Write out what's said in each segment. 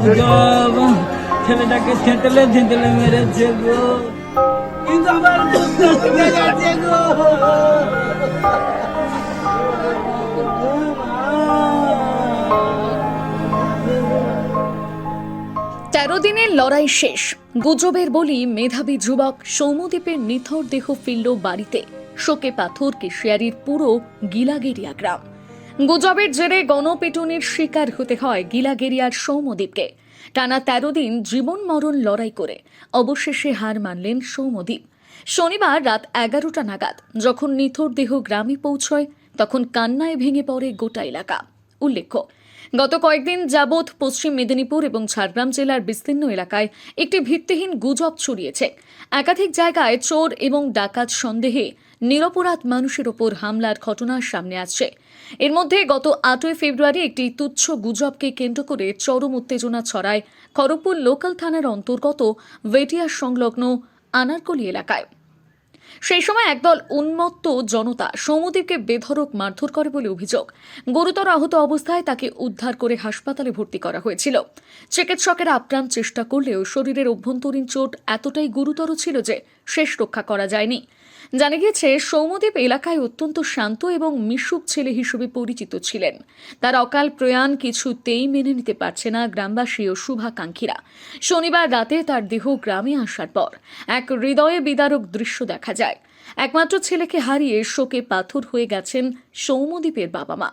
গুজব ছেলেটাকে থেঁতলে থেঁতলে মেরেছে গো, কিন্তু আমার বুঝতে শিখে গেছে গো। ১৩ দিনের লড়াই শেষ। গুজবের বলি মেধাবী যুবক সৌম্যদীপের নিথর দেহ ফিরল বাড়িতে। শোকে পাথর কেশিয়ারির পুরো গিলাগেরিয়া গ্রাম। গুজবের জেরে গণপিটুনির শিকার হতে হয় গিলাগেরিয়ার সৌম্যদীপকে। টানা ১৩ দিন জীবন মরণ লড়াই করে অবশেষে হার মানলেন সৌম্যদীপ। শনিবার রাত ১১টা নাগাদ যখন নিথর দেহ গ্রামে পৌঁছয়, তখন কান্নায় ভেঙে পড়ে গোটা এলাকা। উল্লেখ্য, গত কয়েকদিন যাবৎ পশ্চিম মেদিনীপুর এবং ঝাড়গ্রাম জেলার বিস্তীর্ণ এলাকায় একটি ভিত্তিহীন গুজব ছড়িয়েছে। একাধিক জায়গায় চোর এবং ডাকাত সন্দেহে নিরপরাধ মানুষের ওপর হামলার ঘটনা সামনে আসছে। এর মধ্যে গত ৮ই ফেব্রুয়ারি একটি তুচ্ছ গুজবকে কেন্দ্র করে চরম উত্তেজনা ছড়ায় খড়গপুর লোকাল থানার অন্তর্গত ভেটিয়া সংলগ্ন আনারকলি এলাকায়। সেই সময় একদল উন্মত্ত জনতা সৌম্যদীপকে বেধড়ক মারধর করে বলে অভিযোগ। গুরুতর আহত অবস্থায় তাকে উদ্ধার করে হাসপাতালে ভর্তি করা হয়েছিল। চিকিৎসকেরা আপ্রাণ চেষ্টা করলেও শরীরের অভ্যন্তরীণ চোট এতটাই গুরুতর ছিল যে শেষ রক্ষা করা যায়নি। জানা গিয়েছে, সৌম্যদীপ এলাকায় অত্যন্ত শান্ত এবং মিশুক ছেলে হিসেবে পরিচিত ছিলেন। তার অকাল প্রয়াণ কিছুতেই মেনে নিতে পারছে না গ্রামবাসী ও শুভাকাঙ্ক্ষীরা। শনিবার রাতে তার দেহ গ্রামে আসার পর এক হৃদয়ে বিদারক দৃশ্য দেখা যায়। একমাত্র ছেলেকে হারিয়ে শোকে পাথর হয়ে গেছেন সৌম্যদীপের বাবা মা।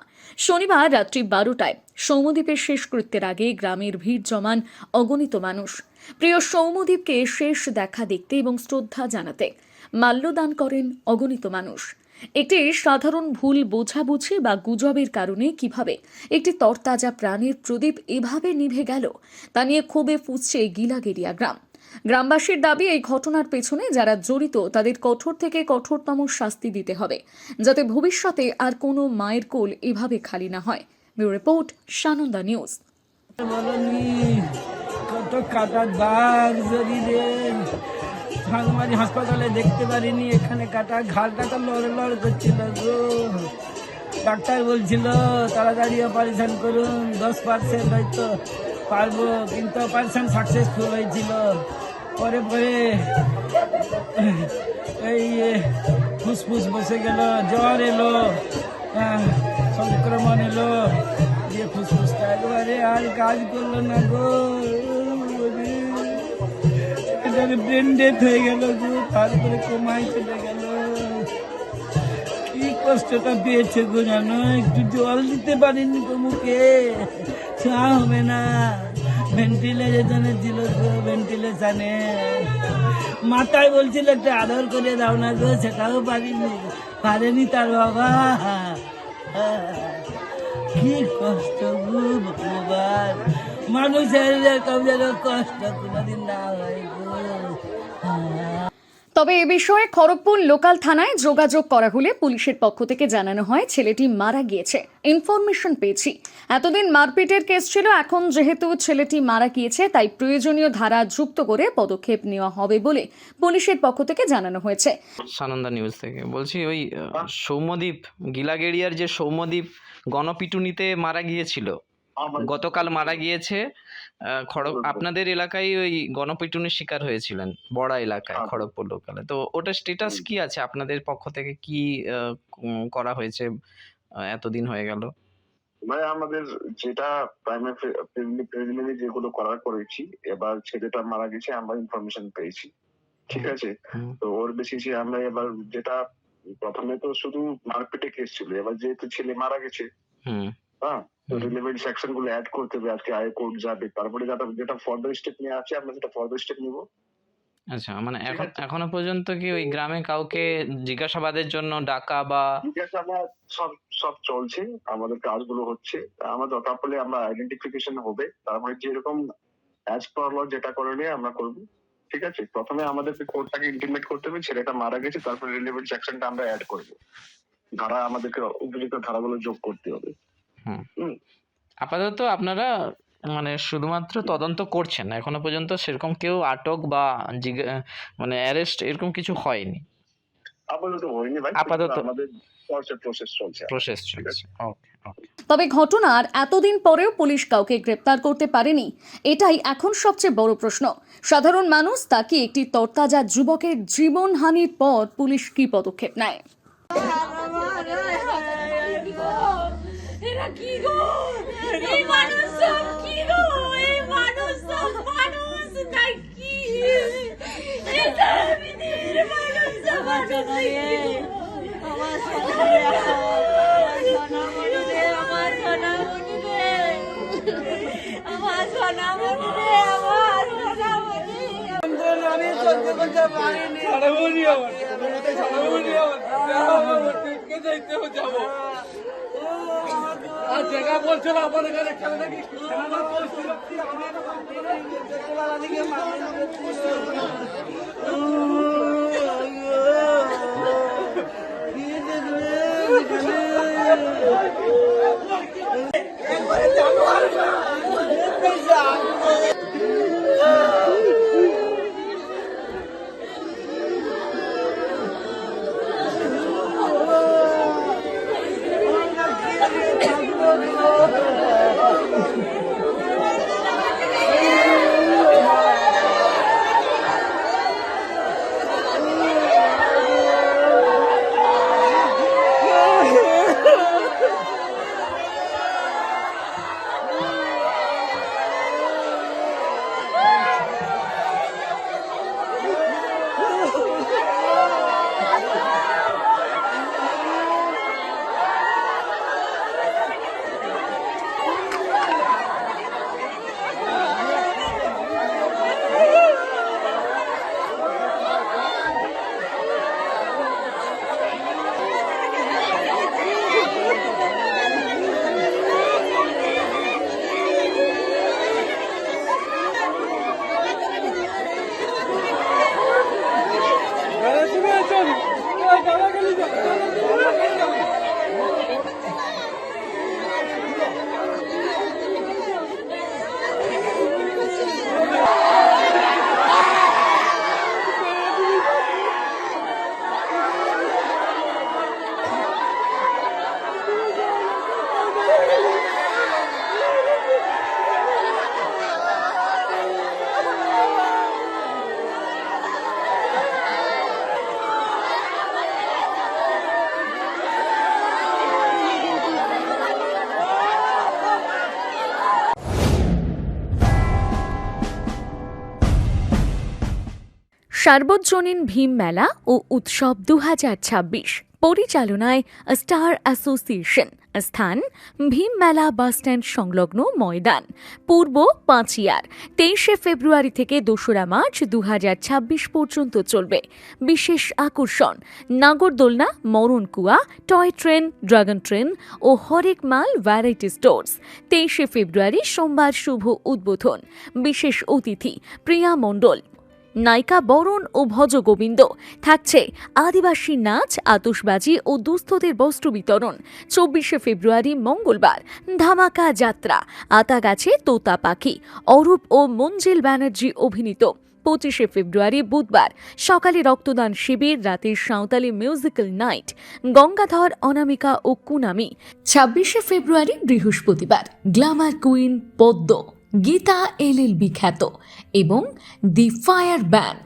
শনিবার রাত্রি ১২টায় সৌম্যদীপের শেষকৃত্যের আগে গ্রামের ভিড় জমান অগণিত মানুষ প্রিয় সৌম্যদীপকে শেষ দেখা দেখতে এবং শ্রদ্ধা জানাতে মাল্যদান করেন অগণিত মানুষ। একটি সাধারণ ভুল বোঝাবুঝি বা গুজবের কারণে কিভাবে একটি তরতাজা প্রাণের প্রদীপ এভাবে নিভে গেল তা নিয়ে ক্ষোভে ফুঁসছে গিলাগেরিয়া গ্রাম। গ্রামবাসীর দাবি, এই ঘটনার পেছনে যারা জড়িত তাদের কঠোর থেকে কঠোরতম শাস্তি দিতে হবে, যাতে ভবিষ্যতে আর কোনো মায়ের কোল এভাবে খালি না হয়। Bureau report, Sananda news. বলনি কত কাটার দাগ শরীরে, ভাঙমারি হাসপাতালে দেখতে পারিনি, এখানে কাটা, ঘাড়টা তো লড় করছিল গো। ডাক্তার বলছিল তাড়াতাড়ি অপারেশন করুন, 10% হয়তো পারবো, কিন্তু অপারেশন সাকসেসফুল হয়েছিল। পরে এই ফুসফুস বসে গেল, জ্বর এলো, সংক্রমণ এলো, দিয়ে ফুসফুসটা একবারে আর কাজ করলো না গো। ব্রেন ডেথ হয়ে গেল গো, তারপরে কোমায় চলে গেল। কি কষ্টটা পেয়েছে গো জানো, একটু জল দিতে পারিনি গো মুখে, চা হবে না। ভেন্টিলেশনে ছিল গো, ভেন্টিলেশনে। মাথায় বলছিল একটু আদর করে দাও না গো, সেটাও পারেনি তার বাবা। কি কষ্ট গো ভগবান, মানুষের এরকম যেন কষ্ট কোনোদিন না হয় গো। তবে এ বিষয়ে খড়গপুর লোকাল থানায় যোগাযোগ করা হলে পুলিশের পক্ষ থেকে জানানো হয় ছেলেটি মারা গিয়েছে। ইনফরমেশন পেয়েছি, এতদিন মারপিটের কেস ছিল, এখন যেহেতু ছেলেটি মারা গিয়েছে তাই প্রয়োজনীয় ধারা যুক্ত করে পদক্ষেপ নেওয়া হবে বলে পুলিশের পক্ষ থেকে জানানো হয়েছে। সানন্দা নিউজ থেকে বলছি, ওই সৌম্যদীপ, গিলাগেরিয়ার যে সৌম্যদীপ গণপিটুনিতে মারা গিয়েছিল, গতকাল মারা গিয়েছে। আপনাদের এলাকায় ওই গণপিটুনির শিকার হয়েছিলেন বড়া এলাকায়, খড়গপুর লোকালে। তো ওটার স্ট্যাটাস কি আছে? আপনাদের পক্ষ থেকে কি করা হয়েছে এতদিন হয়ে গেল? ভাই, আমাদের যেটা প্রিলিমিনারি যেগুলো করার করেছি, এবার ছেলেটা মারা গেছে, আমরা ইনফরমেশন পেয়েছি, ঠিক আছে। তো ওর বেসিসে আমরা এবার যেটা, প্রথমে তো শুধু মারপিটে কেস ছিল, এবার যেহেতু ছেলে মারা গেছে, হ্যাঁ, তো রিলেভেন্ট সেকশন গুলো অ্যাড করতে হবে। আজকে হাইকোর্ট যাবে, তারপরে যেটা ফার্দার স্টেপ নিয়ে আছে আমরা সেটা ফার্দার স্টেপ নিব। আচ্ছা, মানে এখনো পর্যন্ত কি ওই গ্রামে কাউকে জিজ্ঞাসাবাদের জন্য ডাকা বা জিজ্ঞাসাবাদ সব চলছে, আমাদের কাজগুলো হচ্ছে। আমরা দরকার পড়লে আমরা আইডেন্টিফিকেশন হবে, তারপরে যেরকম অ্যাজ পার ল যেটা করণীয় আমরা করবো, ঠিক আছে। প্রথমে আমাদেরকে কোর্টটাকে ইন্টিমেট করতে হবে, ছেলেটা মারা গেছে, তারপরে রিলেভেন্ট সেকশনটা আমরা অ্যাড করবো, ধারা আমাদেরকে উপযুক্ত ধারাগুলো যোগ করতে হবে। আপাতত আপনারা মানে শুধুমাত্র তদন্ত করছেন, এখনো পর্যন্ত সেরকম কেউ আটক বা মানে অ্যারেস্ট এরকম কিছু হয়নি? আপাতত হয়নি ভাই, আপাতত আমাদের প্রসেস চলছে। ওকে। তবে ঘটনার এতদিন পরেও পুলিশ কাউকে গ্রেপ্তার করতে পারেনি, এটাই এখন সবচেয়ে বড় প্রশ্ন। সাধারণ মানুষ তাকে একটি তরতাজা যুবকের জীবনহানির পর পুলিশ কি পদক্ষেপ নেয়। আমি সহ্য করতে পারিনি। ছাড়াবনি আমার, ছাড়াবনি আমার, যাবো আর জায়গা বলছিল আমার এখানে খেলে নাকি খেলানো বলছিল কি আমার সার্বজনীন ভীম মেলা ও উৎসব 2026 পরিচালনায় স্টার অ্যাসোসিয়েশন। স্থান ভীম মেলা বাসস্ট্যান্ড সংলগ্ন ময়দান, পূর্ব পাঁচিয়ার। 23শে ফেব্রুয়ারি থেকে 2রা মার্চ 2026 পর্যন্ত চলবে। বিশেষ আকর্ষণ নাগরদোলনা, মরণকুয়া, টয় ট্রেন, ড্রাগন ট্রেন ও হরেক মাল ভ্যারাইটি স্টোর্স। 23শে ফেব্রুয়ারি সোমবার শুভ উদ্বোধন। বিশেষ অতিথি প্রিয়া মণ্ডল, নায়িকা বরণ ও ভজ গোবিন্দ। থাকছে আদিবাসী নাচ, আতশবাজি ও দুস্থদের বস্ত্র বিতরণ। 24শে ফেব্রুয়ারি মঙ্গলবার ধামাকা যাত্রা, আতাগাছে তোতা পাখি, অরূপ ও মঞ্জিল ব্যানার্জি অভিনীত। 25শে ফেব্রুয়ারি বুধবার সকালে রক্তদান শিবির, রাতে সাঁওতালি মিউজিক্যাল নাইট, গঙ্গাধর, অনামিকা ও কুনামি। 26শে ফেব্রুয়ারি বৃহস্পতিবার গ্ল্যামার কুইন পদ্ম, গীতা এলএলবি খ্যাত এবং দি ফায়ার ব্যান্ড।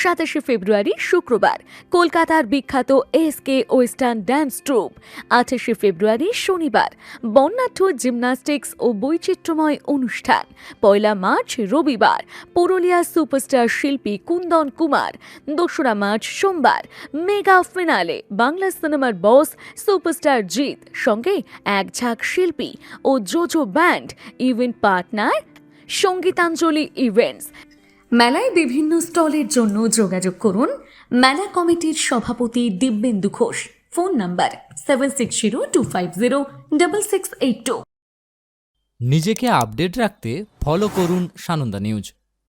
27শে ফেব্রুয়ারি শুক্রবার কলকাতার বিখ্যাত এসকে ওয়েস্টার্ন ড্যান্স ট্রুপ। 28শে ফেব্রুয়ারি শনিবার বর্ণাঢ্য জিমন্যাস্টিক্স ও বৈচিত্র্যময় অনুষ্ঠান। 1লা মার্চ রবিবার পুরুলিয়া সুপারস্টার শিল্পী কুন্দন কুমার। 2রা মার্চ সোমবার মেগা ফিনালে বাংলা সিনেমার বস সুপারস্টার জিৎ, সঙ্গে এক ঝাঁক শিল্পী ও Jojo band. Event partner Sangeetanjali events. মেলায় বিভিন্ন স্টলের জন্য যোগাযোগ করুন মেলা কমিটির সভাপতি দিব্যেন্দু ঘোষ। Phone number 7602506682। নিজেকে আপডেট রাখতে ফলো করুন সানন্দা নিউজ।